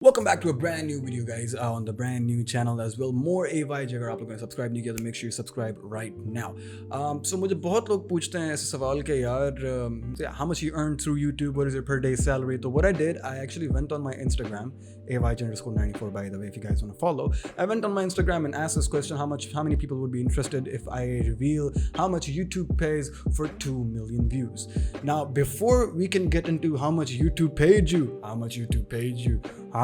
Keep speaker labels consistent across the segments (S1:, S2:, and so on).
S1: Welcome back to a brand new video guys on the brand new channel as well. More AYJ अगर आप लोगों ने subscribe नहीं किया तो make sure you subscribe right now. So मुझे बहुत लोग पूछते हैं ऐसे सवाल के यार how much you earn through YouTube, what is your per day salary? So what I did, I actually went on my Instagram, AYJ_94 by the way, if you guys want to follow. I went on my Instagram and asked this question, how many people would be interested if I reveal how much YouTube pays for 2 million views. Now before we can get into how much YouTube paid you, how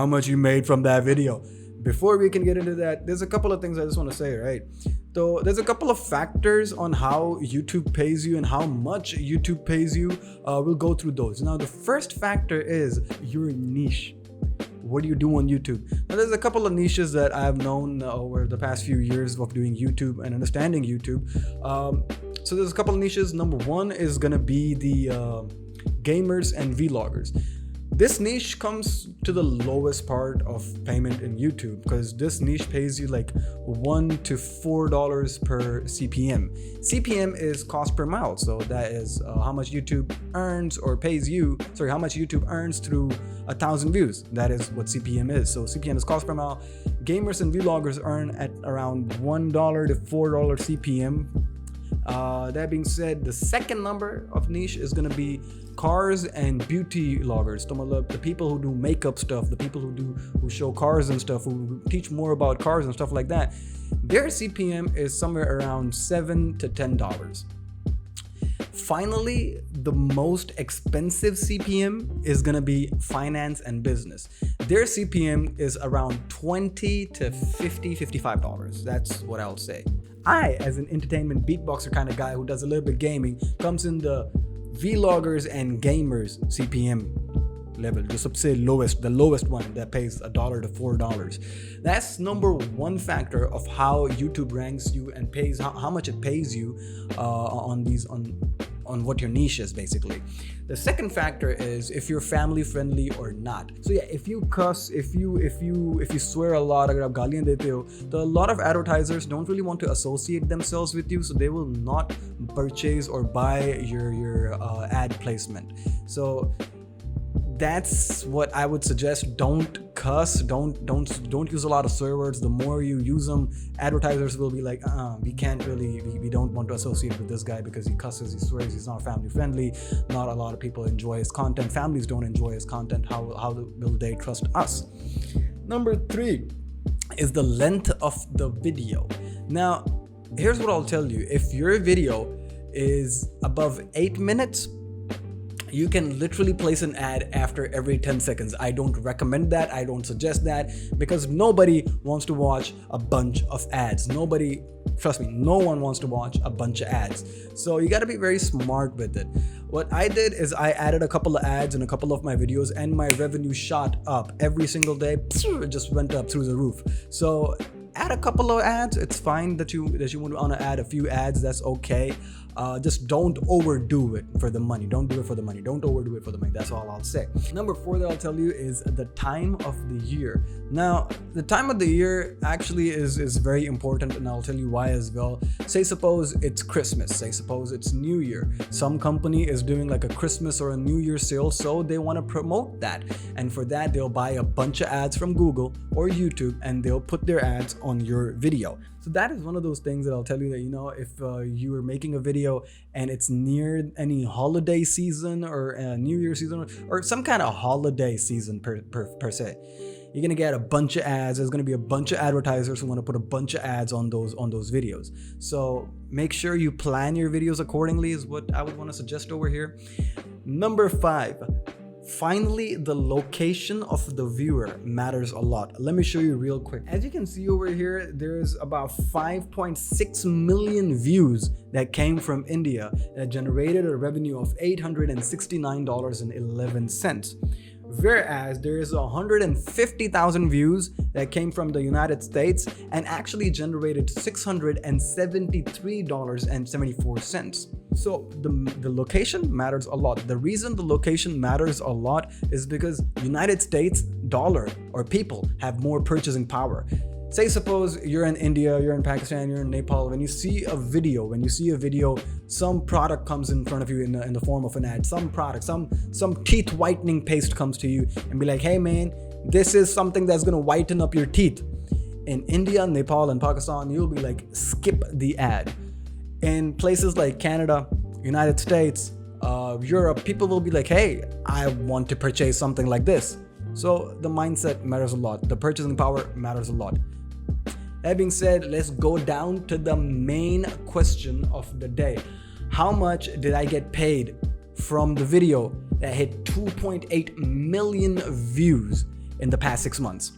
S1: much you made from that video. Before we can get into that, there's a couple of things I just want to say, right? So there's a couple of factors on how YouTube pays you and how much YouTube pays you. We'll go through those. Now, the first factor is your niche. What do you do on YouTube? Now, there's a couple of niches that I've known over the past few years of doing YouTube and understanding YouTube. So there's a couple of niches. Number one is going to be the gamers and vloggers. This niche comes to the lowest part of payment in YouTube because this niche pays you like $1 to $4 per CPM. CPM is cost per mile, so that is how much YouTube earns or pays you. Sorry, how much YouTube earns through 1,000 views. That is what CPM is. So CPM is cost per mile. Gamers and vloggers earn at around $1 to $4 CPM. That being said, the second number of niche is going to be cars and beauty vloggers. The people who do makeup stuff, the people who show cars and stuff, who teach more about cars and stuff like that. Their CPM is somewhere around $7 to $10. Finally, the most expensive CPM is gonna be finance and business. Their CPM is around $20 to $55. That's what I'll say. I, as an entertainment beatboxer kind of guy who does a little bit gaming, comes in the vloggers and gamers CPM level, just say lowest, the lowest one that pays $1 to $4. That's number one factor of how YouTube ranks you and pays how much it pays you on what your niche is basically. The second factor is if you're family friendly or not. So yeah, if you cuss, if you swear a lot, agar aap gaaliyan dete ho, so a lot of advertisers don't really want to associate themselves with you, so they will not purchase or buy your ad placement. So that's what I would suggest. Don't cuss, don't use a lot of swear words. The more you use them, advertisers will be like, we don't want to associate with this guy because he cusses, he swears, he's not family friendly. Not a lot of people enjoy his content. Families don't enjoy his content. How will they trust us? Number three is the length of the video. Now, here's what I'll tell you. If your video is above 8 minutes, you can literally place an ad after every 10 seconds. I don't recommend that. I don't suggest that because nobody wants to watch a bunch of ads. Nobody, trust me, no one wants to watch a bunch of ads. So you got to be very smart with it. What I did is I added a couple of ads in a couple of my videos and my revenue shot up every single day. It just went up through the roof. So add a couple of ads. It's fine that you want to add a few ads. That's okay. Just don't overdo it for the money. Don't do it for the money. Don't overdo it for the money. That's all I'll say. Number four that I'll tell you is the time of the year. Now, the time of the year actually is very important, and I'll tell you why as well. Say suppose it's Christmas. Say suppose it's New Year. Some company is doing like a Christmas or a New Year sale, so they want to promote that. And for that, they'll buy a bunch of ads from Google or YouTube, and they'll put their ads on your video. So that is one of those things that I'll tell you that, you know, if you are making a video and it's near any holiday season or a New Year season or some kind of holiday season per se, you're going to get a bunch of ads. There's going to be a bunch of advertisers who want to put a bunch of ads on those videos. So make sure you plan your videos accordingly is what I would want to suggest over here. Number five. Finally, the location of the viewer matters a lot. Let me show you real quick. As you can see over here, there's about 5.6 million views that came from India that generated a revenue of $869.11. Whereas there is 150,000 views that came from the United States and actually generated $673.74. So the location matters a lot. The reason the location matters a lot is because United States dollar or people have more purchasing power. Say suppose you're in India, you're in Pakistan, you're in Nepal. When you see a video, some product comes in front of you in the form of an ad. Some product, some teeth whitening paste comes to you and be like, hey man, This is something that's gonna whiten up your teeth. In India, Nepal, and Pakistan, you'll be like, skip the ad. In places like Canada, United States, Europe, people will be like, hey, I want to purchase something like this. So the mindset matters a lot. The purchasing power matters a lot. That being said, let's go down to the main question of the day. How much did I get paid from the video that hit 2.8 million views in the past 6 months?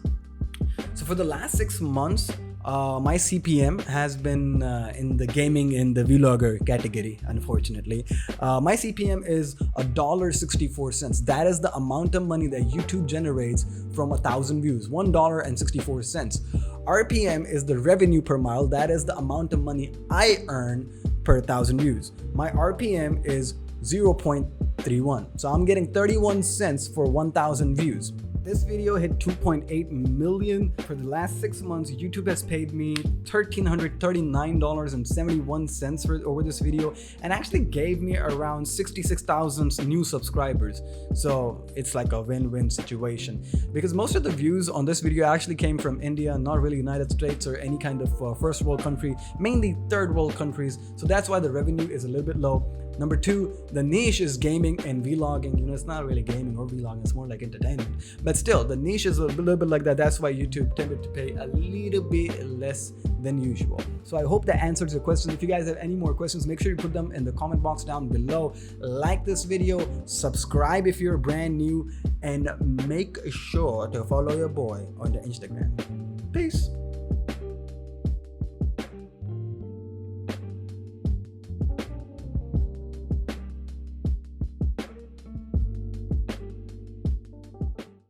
S1: So for the last 6 months, my CPM has been in the gaming, in the vlogger category, unfortunately. My CPM is $1.64. That is the amount of money that YouTube generates from 1,000 views, $1.64. RPM is the revenue per mile. That is the amount of money I earn per 1,000 views. My RPM is 0.31. So I'm getting 31 cents for 1,000 views. This video hit 2.8 million. For the last 6 months, YouTube has paid me $1,339.71 over this video, and actually gave me around 66,000 new subscribers. So it's like a win-win situation, because most of the views on this video actually came from India, not really United States or any kind of first world country, mainly third world countries. So that's why the revenue is a little bit low. Number two, the niche is gaming and vlogging. You know, it's not really gaming or vlogging, it's more like entertainment. But still, the niche is a little bit like that. That's why YouTube tended to pay a little bit less than usual. So I hope that answers your question. If you guys have any more questions, make sure you put them in the comment box down below. Like this video, subscribe if you're brand new, and make sure to follow your boy on the Instagram. Peace.